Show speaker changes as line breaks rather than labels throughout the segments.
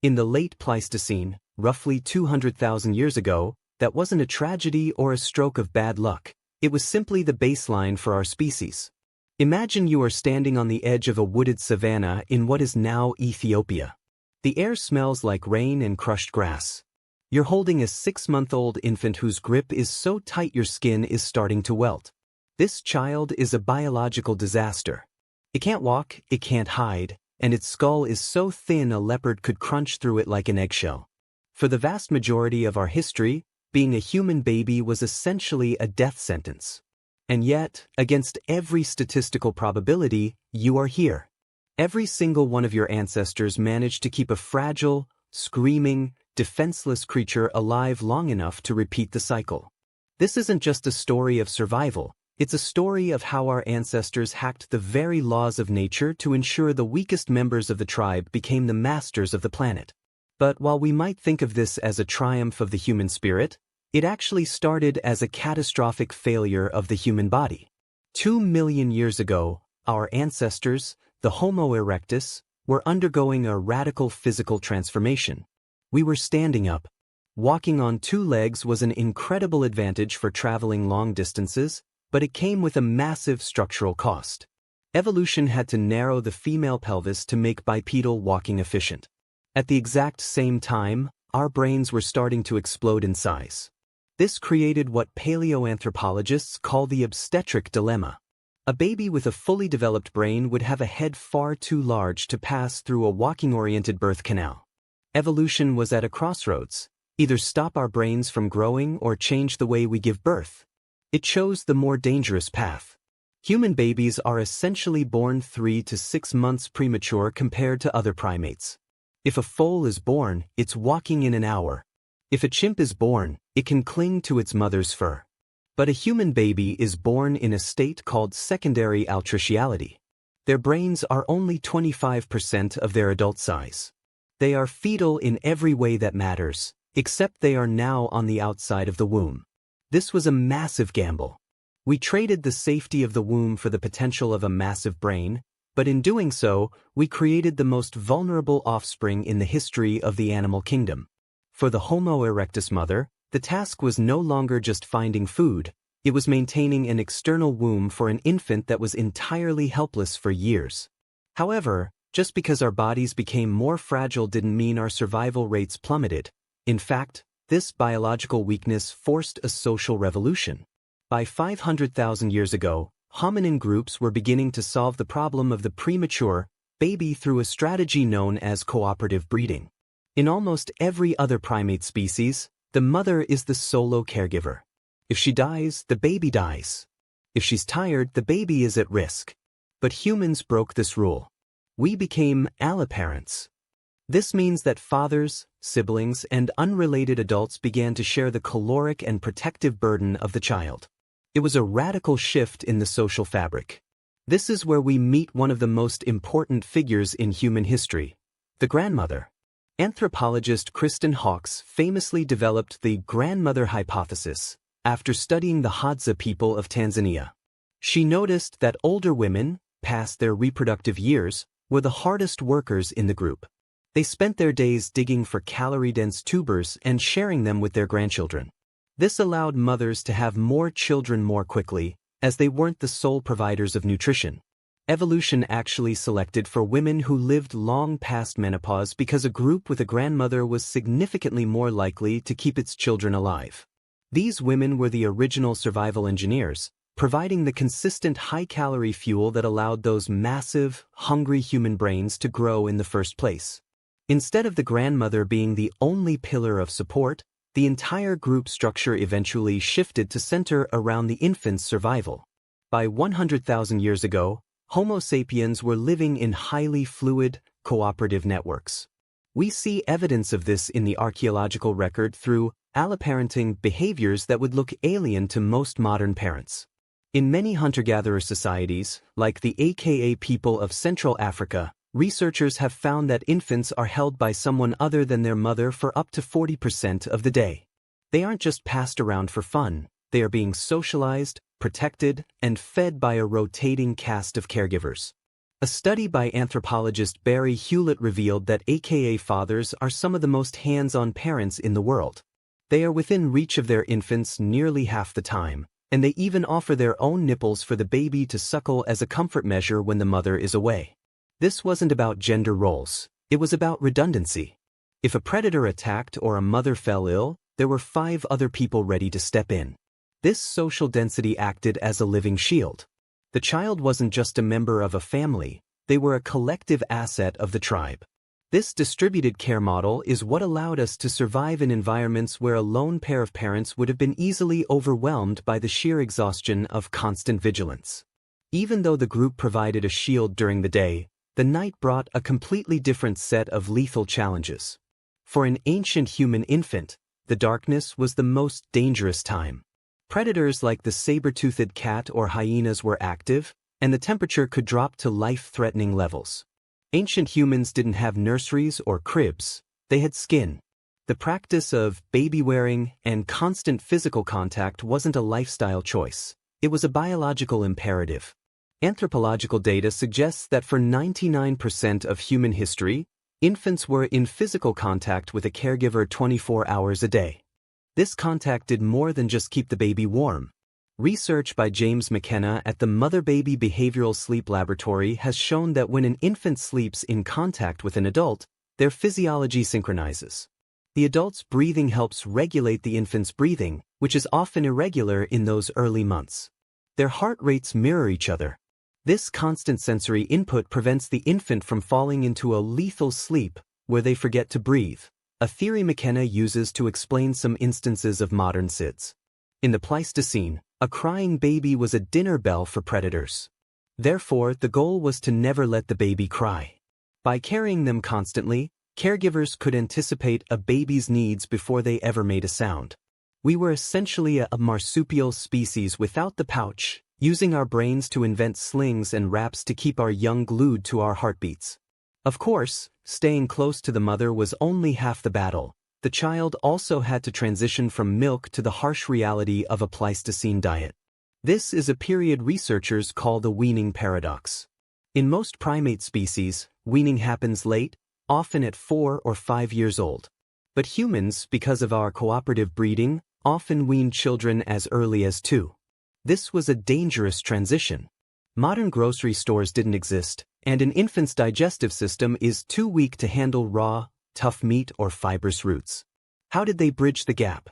In the late Pleistocene, roughly 200,000 years ago, that wasn't a tragedy or a stroke of bad luck. It was simply the baseline for our species. Imagine you are standing on the edge of a wooded savanna in what is now Ethiopia. The air smells like rain and crushed grass. You're holding a 6-month-old infant whose grip is so tight your skin is starting to welt. This child is a biological disaster. It can't walk, it can't hide, and its skull is so thin a leopard could crunch through it like an eggshell. For the vast majority of our history, being a human baby was essentially a death sentence. And yet, against every statistical probability, you are here. Every single one of your ancestors managed to keep a fragile, screaming, defenseless creature alive long enough to repeat the cycle. This isn't just a story of survival, it's a story of how our ancestors hacked the very laws of nature to ensure the weakest members of the tribe became the masters of the planet. But while we might think of this as a triumph of the human spirit, it actually started as a catastrophic failure of the human body. 2 million years ago, our ancestors, the Homo erectus, were undergoing a radical physical transformation. We were standing up. Walking on 2 legs was an incredible advantage for traveling long distances, but it came with a massive structural cost. Evolution had to narrow the female pelvis to make bipedal walking efficient. At the exact same time, our brains were starting to explode in size. This created what paleoanthropologists call the obstetric dilemma. A baby with a fully developed brain would have a head far too large to pass through a walking-oriented birth canal. Evolution was at a crossroads: either stop our brains from growing or change the way we give birth. It chose the more dangerous path. Human babies are essentially born 3 to 6 months premature compared to other primates. If a foal is born, it's walking in an hour. If a chimp is born, it can cling to its mother's fur. But a human baby is born in a state called secondary altriciality. Their brains are only 25% of their adult size. They are fetal in every way that matters, except they are now on the outside of the womb. This was a massive gamble. We traded the safety of the womb for the potential of a massive brain, but in doing so, we created the most vulnerable offspring in the history of the animal kingdom. For the Homo erectus mother, the task was no longer just finding food, it was maintaining an external womb for an infant that was entirely helpless for years. However, just because our bodies became more fragile didn't mean our survival rates plummeted. In fact, this biological weakness forced a social revolution. By 500,000 years ago, hominin groups were beginning to solve the problem of the premature baby through a strategy known as cooperative breeding. In almost every other primate species, the mother is the solo caregiver. If she dies, the baby dies. If she's tired, the baby is at risk. But humans broke this rule. We became alloparents. This means that fathers, siblings, and unrelated adults began to share the caloric and protective burden of the child. It was a radical shift in the social fabric. This is where we meet one of the most important figures in human history, the grandmother. Anthropologist Kristen Hawkes famously developed the grandmother hypothesis after studying the Hadza people of Tanzania. She noticed that older women, past their reproductive years, were the hardest workers in the group. They spent their days digging for calorie-dense tubers and sharing them with their grandchildren. This allowed mothers to have more children more quickly, as they weren't the sole providers of nutrition. Evolution actually selected for women who lived long past menopause because a group with a grandmother was significantly more likely to keep its children alive. These women were the original survival engineers, providing the consistent high-calorie fuel that allowed those massive, hungry human brains to grow in the first place. Instead of the grandmother being the only pillar of support, the entire group structure eventually shifted to center around the infant's survival. By 100,000 years ago, Homo sapiens were living in highly fluid, cooperative networks. We see evidence of this in the archaeological record through alloparenting behaviors that would look alien to most modern parents. In many hunter-gatherer societies, like the Aka people of Central Africa, researchers have found that infants are held by someone other than their mother for up to 40% of the day. They aren't just passed around for fun, they are being socialized, protected, and fed by a rotating cast of caregivers. A study by anthropologist Barry Hewlett revealed that AKA fathers are some of the most hands-on parents in the world. They are within reach of their infants nearly half the time, and they even offer their own nipples for the baby to suckle as a comfort measure when the mother is away. This wasn't about gender roles, it was about redundancy. If a predator attacked or a mother fell ill, there were 5 other people ready to step in. This social density acted as a living shield. The child wasn't just a member of a family, they were a collective asset of the tribe. This distributed care model is what allowed us to survive in environments where a lone pair of parents would have been easily overwhelmed by the sheer exhaustion of constant vigilance. Even though the group provided a shield during the day, the night brought a completely different set of lethal challenges. For an ancient human infant, the darkness was the most dangerous time. Predators like the saber-toothed cat or hyenas were active, and the temperature could drop to life-threatening levels. Ancient humans didn't have nurseries or cribs, they had skin. The practice of baby-wearing and constant physical contact wasn't a lifestyle choice, it was a biological imperative. Anthropological data suggests that for 99% of human history, infants were in physical contact with a caregiver 24 hours a day. This contact did more than just keep the baby warm. Research by James McKenna at the Mother-Baby Behavioral Sleep Laboratory has shown that when an infant sleeps in contact with an adult, their physiology synchronizes. The adult's breathing helps regulate the infant's breathing, which is often irregular in those early months. Their heart rates mirror each other. This constant sensory input prevents the infant from falling into a lethal sleep where they forget to breathe, a theory McKenna uses to explain some instances of modern SIDS. In the Pleistocene, a crying baby was a dinner bell for predators. Therefore, the goal was to never let the baby cry. By carrying them constantly, caregivers could anticipate a baby's needs before they ever made a sound. We were essentially a marsupial species without the pouch, using our brains to invent slings and wraps to keep our young glued to our heartbeats. Of course, staying close to the mother was only half the battle. The child also had to transition from milk to the harsh reality of a Pleistocene diet. This is a period researchers call the weaning paradox. In most primate species, weaning happens late, often at 4 or 5 years old. But humans, because of our cooperative breeding, often wean children as early as 2. This was a dangerous transition. Modern grocery stores didn't exist, and an infant's digestive system is too weak to handle raw, tough meat or fibrous roots. How did they bridge the gap?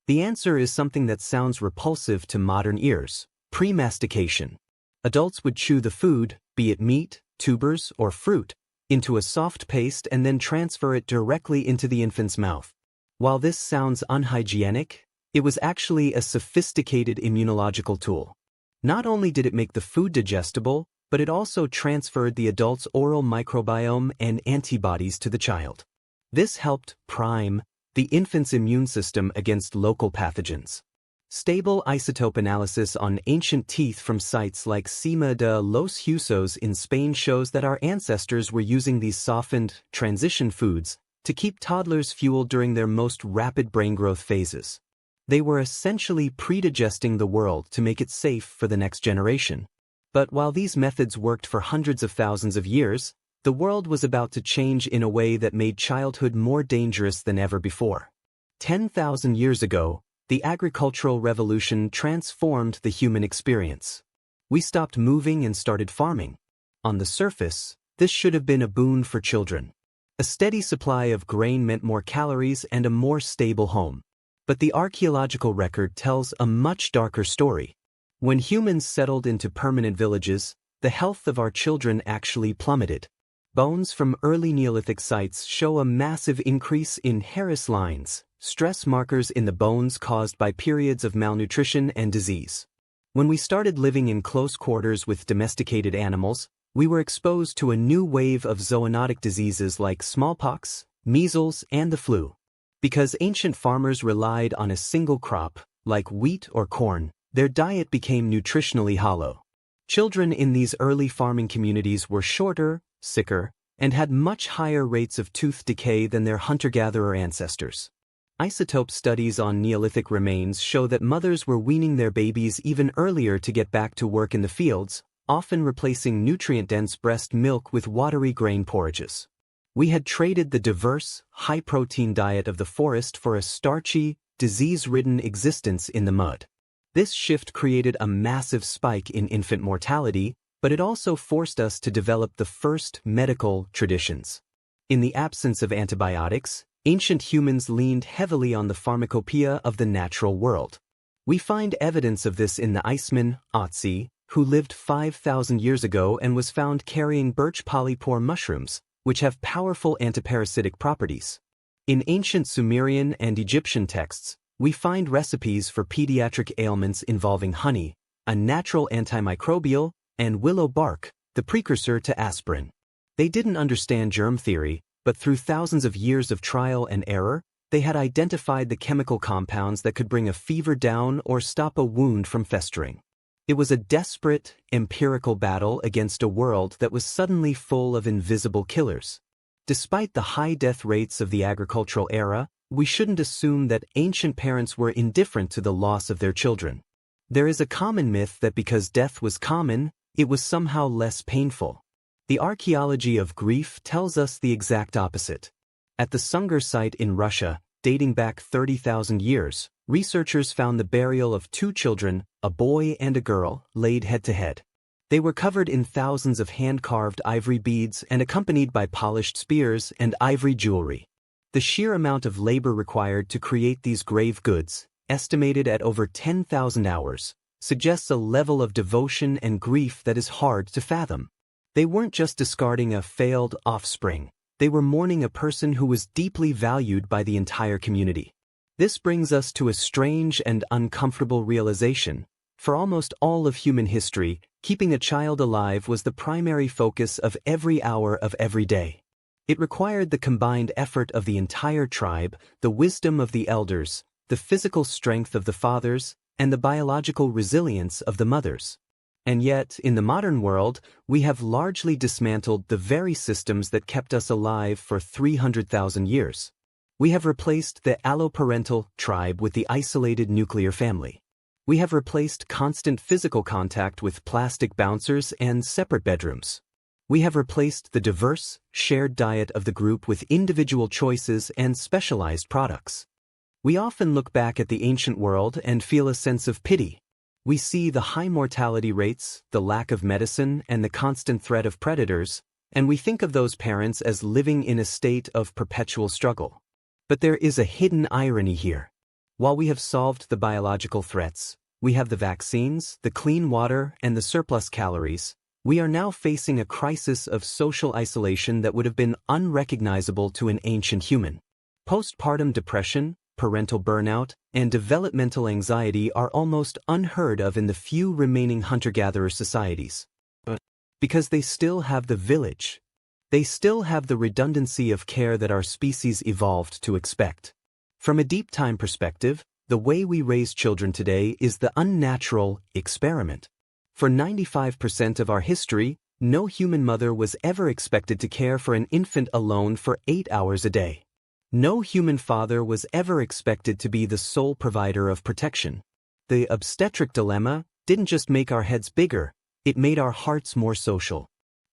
The answer is something that sounds repulsive to modern ears: pre-mastication. Adults would chew the food, be it meat, tubers, or fruit, into a soft paste and then transfer it directly into the infant's mouth. While this sounds unhygienic, it was actually a sophisticated immunological tool. Not only did it make the food digestible, but it also transferred the adult's oral microbiome and antibodies to the child. This helped prime the infant's immune system against local pathogens. Stable isotope analysis on ancient teeth from sites like Cima de los Huesos in Spain shows that our ancestors were using these softened, transition foods to keep toddlers fueled during their most rapid brain growth phases. They were essentially pre-digesting the world to make it safe for the next generation. But while these methods worked for hundreds of thousands of years, the world was about to change in a way that made childhood more dangerous than ever before. 10,000 years ago, the agricultural revolution transformed the human experience. We stopped moving and started farming. On the surface, this should have been a boon for children. A steady supply of grain meant more calories and a more stable home. But the archaeological record tells a much darker story. When humans settled into permanent villages, the health of our children actually plummeted. Bones from early Neolithic sites show a massive increase in Harris lines, stress markers in the bones caused by periods of malnutrition and disease. When we started living in close quarters with domesticated animals, we were exposed to a new wave of zoonotic diseases like smallpox, measles, and the flu. Because ancient farmers relied on a single crop, like wheat or corn, their diet became nutritionally hollow. Children in these early farming communities were shorter, sicker, and had much higher rates of tooth decay than their hunter-gatherer ancestors. Isotope studies on Neolithic remains show that mothers were weaning their babies even earlier to get back to work in the fields, often replacing nutrient-dense breast milk with watery grain porridges. We had traded the diverse, high-protein diet of the forest for a starchy, disease-ridden existence in the mud. This shift created a massive spike in infant mortality, but it also forced us to develop the first medical traditions. In the absence of antibiotics, ancient humans leaned heavily on the pharmacopoeia of the natural world. We find evidence of this in the Iceman, Otzi, who lived 5,000 years ago and was found carrying birch polypore mushrooms, which have powerful antiparasitic properties. In ancient Sumerian and Egyptian texts, we find recipes for pediatric ailments involving honey, a natural antimicrobial, and willow bark, the precursor to aspirin. They didn't understand germ theory, but through thousands of years of trial and error, they had identified the chemical compounds that could bring a fever down or stop a wound from festering. It was a desperate, empirical battle against a world that was suddenly full of invisible killers. Despite the high death rates of the agricultural era, we shouldn't assume that ancient parents were indifferent to the loss of their children. There is a common myth that because death was common, it was somehow less painful. The archaeology of grief tells us the exact opposite. At the Sungur site in Russia, dating back 30,000 years, researchers found the burial of two children, a boy and a girl, laid head to head. They were covered in thousands of hand-carved ivory beads and accompanied by polished spears and ivory jewelry. The sheer amount of labor required to create these grave goods, estimated at over 10,000 hours, suggests a level of devotion and grief that is hard to fathom. They weren't just discarding a failed offspring, they were mourning a person who was deeply valued by the entire community. This brings us to a strange and uncomfortable realization. For almost all of human history, keeping a child alive was the primary focus of every hour of every day. It required the combined effort of the entire tribe, the wisdom of the elders, the physical strength of the fathers, and the biological resilience of the mothers. And yet, in the modern world, we have largely dismantled the very systems that kept us alive for 300,000 years. We have replaced the alloparental tribe with the isolated nuclear family. We have replaced constant physical contact with plastic bouncers and separate bedrooms. We have replaced the diverse, shared diet of the group with individual choices and specialized products. We often look back at the ancient world and feel a sense of pity. We see the high mortality rates, the lack of medicine, and the constant threat of predators, and we think of those parents as living in a state of perpetual struggle. But there is a hidden irony here. While we have solved the biological threats, we have the vaccines, the clean water, and the surplus calories, we are now facing a crisis of social isolation that would have been unrecognizable to an ancient human. Postpartum depression, parental burnout, and developmental anxiety are almost unheard of in the few remaining hunter-gatherer societies. Because they still have the village. They still have the redundancy of care that our species evolved to expect. From a deep time perspective, the way we raise children today is the unnatural experiment. For 95% of our history, no human mother was ever expected to care for an infant alone for 8 hours a day. No human father was ever expected to be the sole provider of protection. The obstetric dilemma didn't just make our heads bigger, it made our hearts more social.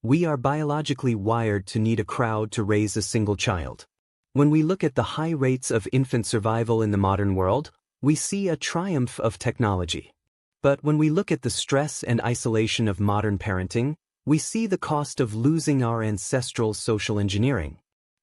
We are biologically wired to need a crowd to raise a single child. When we look at the high rates of infant survival in the modern world, we see a triumph of technology. But when we look at the stress and isolation of modern parenting, we see the cost of losing our ancestral social engineering.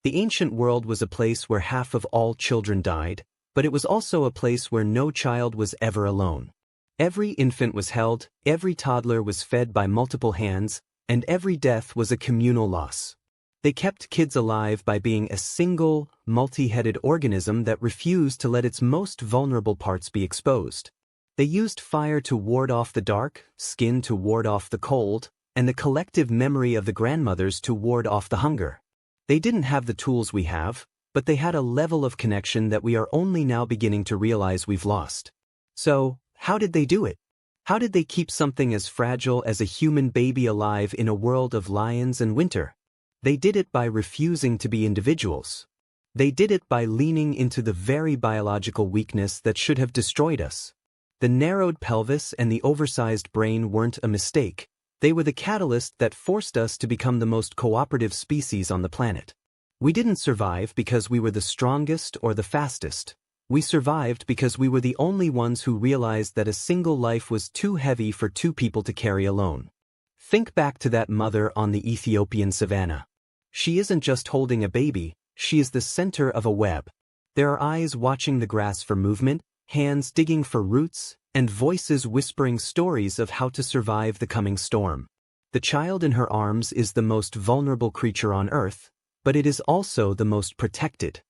The ancient world was a place where half of all children died, but it was also a place where no child was ever alone. Every infant was held, every toddler was fed by multiple hands, and every death was a communal loss. They kept kids alive by being a single, multi-headed organism that refused to let its most vulnerable parts be exposed. They used fire to ward off the dark, skin to ward off the cold, and the collective memory of the grandmothers to ward off the hunger. They didn't have the tools we have, but they had a level of connection that we are only now beginning to realize we've lost. So, how did they do it? How did they keep something as fragile as a human baby alive in a world of lions and winter? They did it by refusing to be individuals. They did it by leaning into the very biological weakness that should have destroyed us. The narrowed pelvis and the oversized brain weren't a mistake. They were the catalyst that forced us to become the most cooperative species on the planet. We didn't survive because we were the strongest or the fastest. We survived because we were the only ones who realized that a single life was too heavy for two people to carry alone. Think back to that mother on the Ethiopian savanna. She isn't just holding a baby, she is the center of a web. There are eyes watching the grass for movement, hands digging for roots, and voices whispering stories of how to survive the coming storm. The child in her arms is the most vulnerable creature on Earth, but it is also the most protected.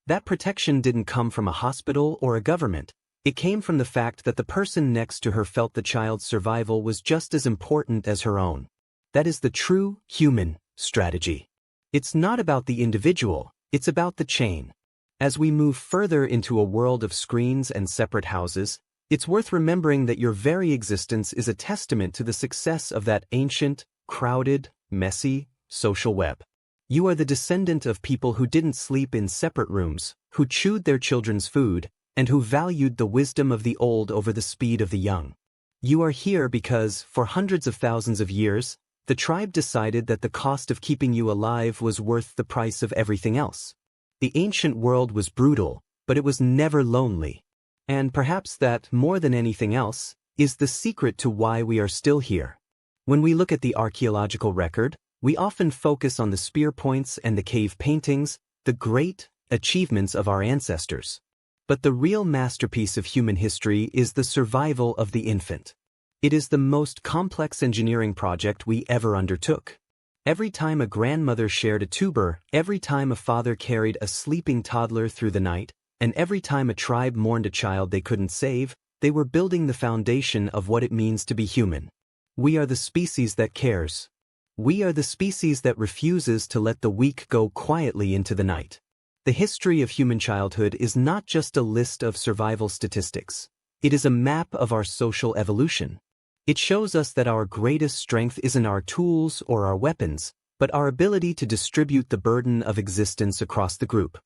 That protection didn't come from a hospital or a government. It came from the fact that the person next to her felt the child's survival was just as important as her own. That is the true human strategy. It's not about the individual, it's about the chain. As we move further into a world of screens and separate houses, it's worth remembering that your very existence is a testament to the success of that ancient, crowded, messy, social web. You are the descendant of people who didn't sleep in separate rooms, who chewed their children's food, and who valued the wisdom of the old over the speed of the young. You are here because, for hundreds of thousands of years, the tribe decided that the cost of keeping you alive was worth the price of everything else. The ancient world was brutal, but it was never lonely. And perhaps that, more than anything else, is the secret to why we are still here. When we look at the archaeological record, we often focus on the spear points and the cave paintings, the great achievements of our ancestors. But the real masterpiece of human history is the survival of the infant. It is the most complex engineering project we ever undertook. Every time a grandmother shared a tuber, every time a father carried a sleeping toddler through the night, and every time a tribe mourned a child they couldn't save, they were building the foundation of what it means to be human. We are the species that cares. We are the species that refuses to let the weak go quietly into the night. The history of human childhood is not just a list of survival statistics. It is a map of our social evolution. It shows us that our greatest strength isn't our tools or our weapons, but our ability to distribute the burden of existence across the group.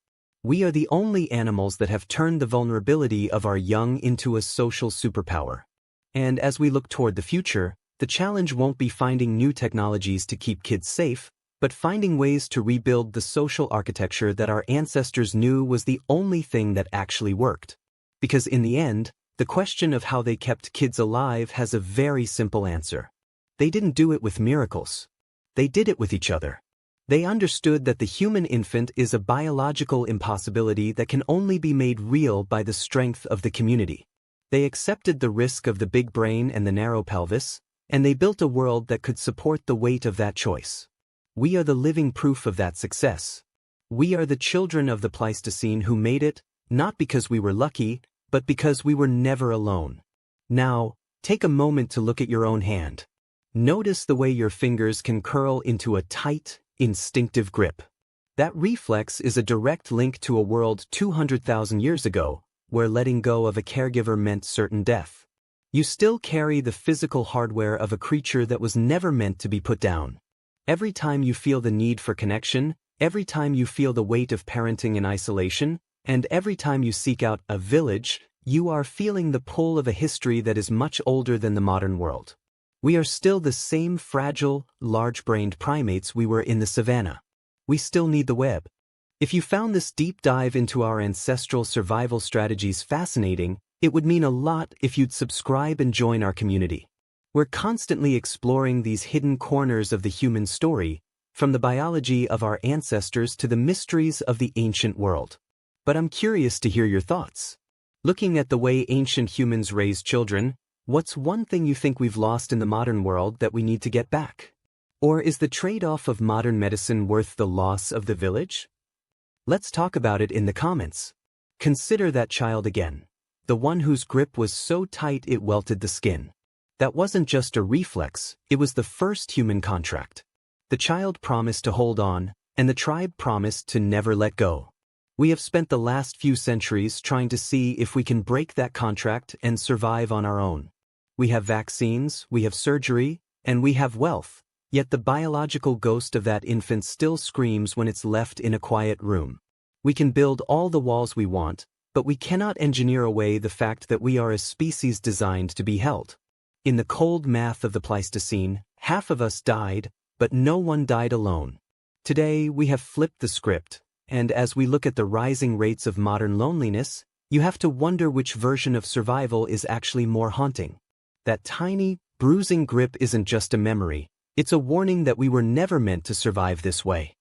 We are the only animals that have turned the vulnerability of our young into a social superpower. And as we look toward the future, the challenge won't be finding new technologies to keep kids safe, but finding ways to rebuild the social architecture that our ancestors knew was the only thing that actually worked. Because in the end, the question of how they kept kids alive has a very simple answer. They didn't do it with miracles. They did it with each other. They understood that the human infant is a biological impossibility that can only be made real by the strength of the community. They accepted the risk of the big brain and the narrow pelvis, and they built a world that could support the weight of that choice. We are the living proof of that success. We are the children of the Pleistocene who made it, not because we were lucky, but because we were never alone. Now, take a moment to look at your own hand. Notice the way your fingers can curl into a tight, instinctive grip. That reflex is a direct link to a world 200,000 years ago, where letting go of a caregiver meant certain death. You still carry the physical hardware of a creature that was never meant to be put down. Every time you feel the need for connection, every time you feel the weight of parenting in isolation, and every time you seek out a village, you are feeling the pull of a history that is much older than the modern world. We are still the same fragile, large-brained primates we were in the savannah. We still need the web. If you found this deep dive into our ancestral survival strategies fascinating, it would mean a lot if you'd subscribe and join our community. We're constantly exploring these hidden corners of the human story, from the biology of our ancestors to the mysteries of the ancient world. But I'm curious to hear your thoughts. Looking at the way ancient humans raised children, what's one thing you think we've lost in the modern world that we need to get back? Or is the trade-off of modern medicine worth the loss of the village? Let's talk about it in the comments. Consider that child again. The one whose grip was so tight it welted the skin. That wasn't just a reflex, it was the first human contract. The child promised to hold on, and the tribe promised to never let go. We have spent the last few centuries trying to see if we can break that contract and survive on our own. We have vaccines, we have surgery, and we have wealth, yet the biological ghost of that infant still screams when it's left in a quiet room. We can build all the walls we want, but we cannot engineer away the fact that we are a species designed to be held. In the cold math of the Pleistocene, Half of us died, but no one died alone. Today, we have flipped the script, and as we look at the rising rates of modern loneliness, you have to wonder which version of survival is actually more haunting. That tiny, bruising grip isn't just a memory, it's a warning that we were never meant to survive this way.